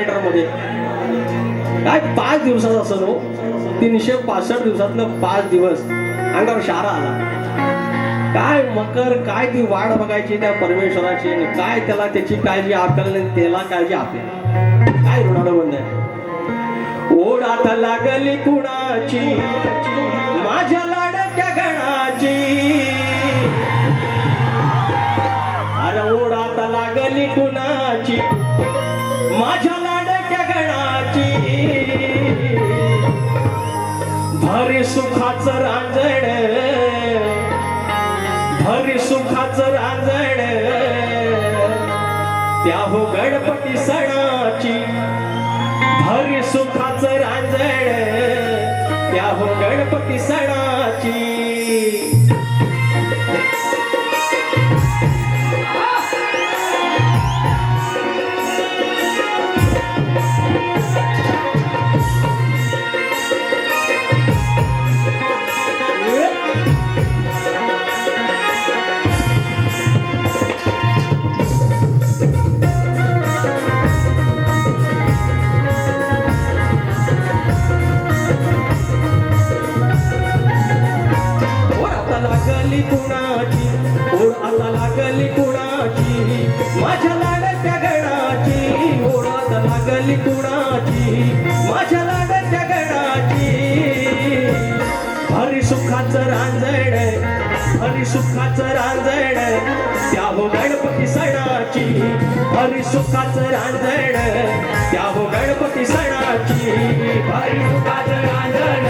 Calendar मध्ये काय 5 दिवसाचा सण हो. 365 दिवसातलं 5 दिवस अंगावर शारा आला. काय मकर, काय ती वाट बघायची त्या परमेश्वराची, काय त्याला त्याची काळजी आपल्याला, त्याला काळजी आपल्याला. काय ऋणानं बंद आहे. ओढ आता लागली कुणाची माझ्या लाडक्या गणाची, अरे ओढ आता लागली कुणाची माझ्या लाडक्या गणाची. भरी सुखाचं रांजण, भरी सुखाचं रांजण त्या हो गणपती सणाची. भरी सुखाचं रांजण त्या हो गणपती सणाची. लागली कुणाची, ओढ आता लागली कुणाची माझ्या लाडक्या गणाची. ओढ आता लागली कुणाची माझ्या लाडक्या गणाची. भरी सुखाचं रांजण, भरी सुखाचं रांजण त्या हो गणपती सणाची. भरी सुखाचं रांजण त्या हो गणपती सणाची. भरी सुखाचं रांजण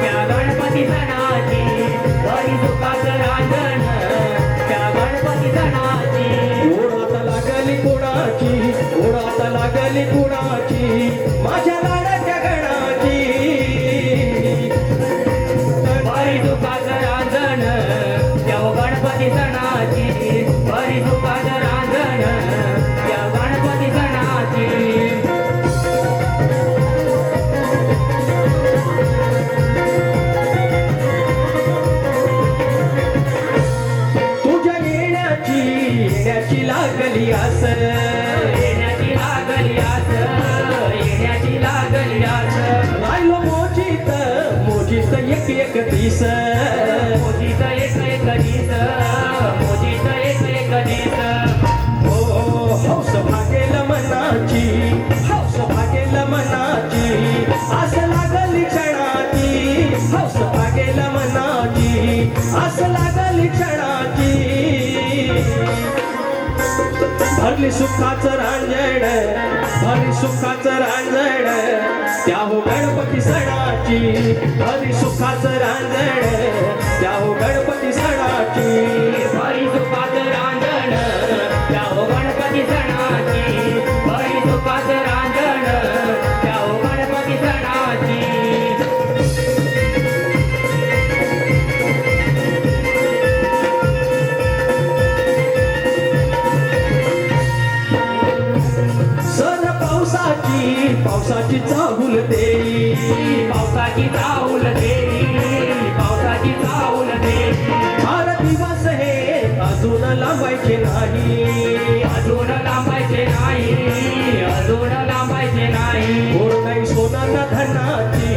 त्या गणपती सणाची. भरी सुखाचं रांजण त्या गणपती सणाची. ओढ आता लागली कुणाची, ओढ आता लागली कुणाची माझ्या लाडक्या गणाची. भरी सुखाचं रांजण त्या गणपती सणाची. भरी सुखाचं रांजण त्या गणपती सणाची. येण्याची लागली आस, येण्याची लागली आस, येण्याची लागली आस. राहिलो मोजीत, मोजीत एक एक दिस, मोजीत एक एक दिस, मोजीत एक एक दिस. हो हौस भागेल मनाची, हौस भागेल मनाची आस लागली क्षणाची. हौस भागेल मनाची आस लागली क्षणाची. भरली सुखाचं रांजण, भरली सुखाचं रांजण त्या हो गणपती सणाची. भरली सुखाचं रांजण त्या हो गणपती सणाची. भरी सुखाचं रांजण त्या हो गणपती सणाची. भरी सुखाचं रांजण त्या हो गणपती सणाची. सर पावसाची, पावसाची चाहूल देई, पावसाची चाहूल देई, पावसाची चाहूल देई. फार दिवस हे अजून लांबायचे नाही, अजून लांबायचे नाही, अजून लांबायचे नाही. ओढ नाही सोनं धनाची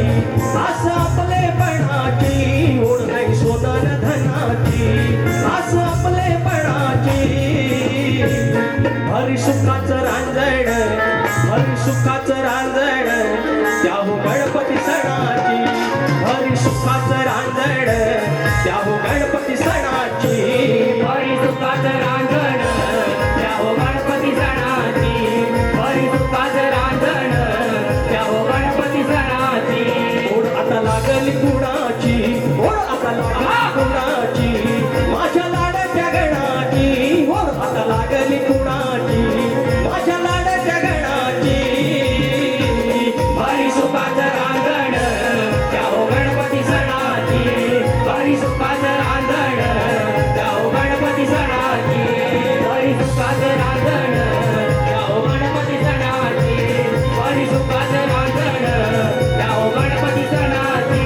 आस आपलेपणाची. ओढ नाही सोनं धनाची आस आपलेपणाची. भरी सुखाचं रांजण, भरी सुखाचं रांजण त्या हो गणपती सणाची. भरी सुखाचं रांजण त्या हो गणपती सणाची. भरी सुखाचं रांजण त्या हो गणपती सणाची. भरी सुखाचं रांजण त्या हो गणपती सणाची. ओढ आता लागली कुणाची, ओढ आता लागली कुणाची माझ्या लाडक्या गणाची. ओढ आता लागली कुणाची माझ्या लाडक्या गणाची. भरी सुखाचं रांजण त्या हो गणपती सणाची. भरी सुखाचं रांजण त्या हो गणपती सणाची. भरी सुखाचं रांजण त्या हो गणपती सणाची. भरी सुखाचं रांजण त्या हो गणपती सणाची.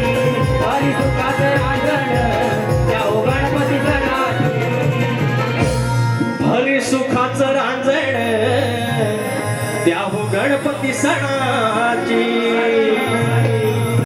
भरी सुखाचं रांजण त्या हो गणपती सणाची. भरी सुखाचं रांजण त्या हो गणपती सणाची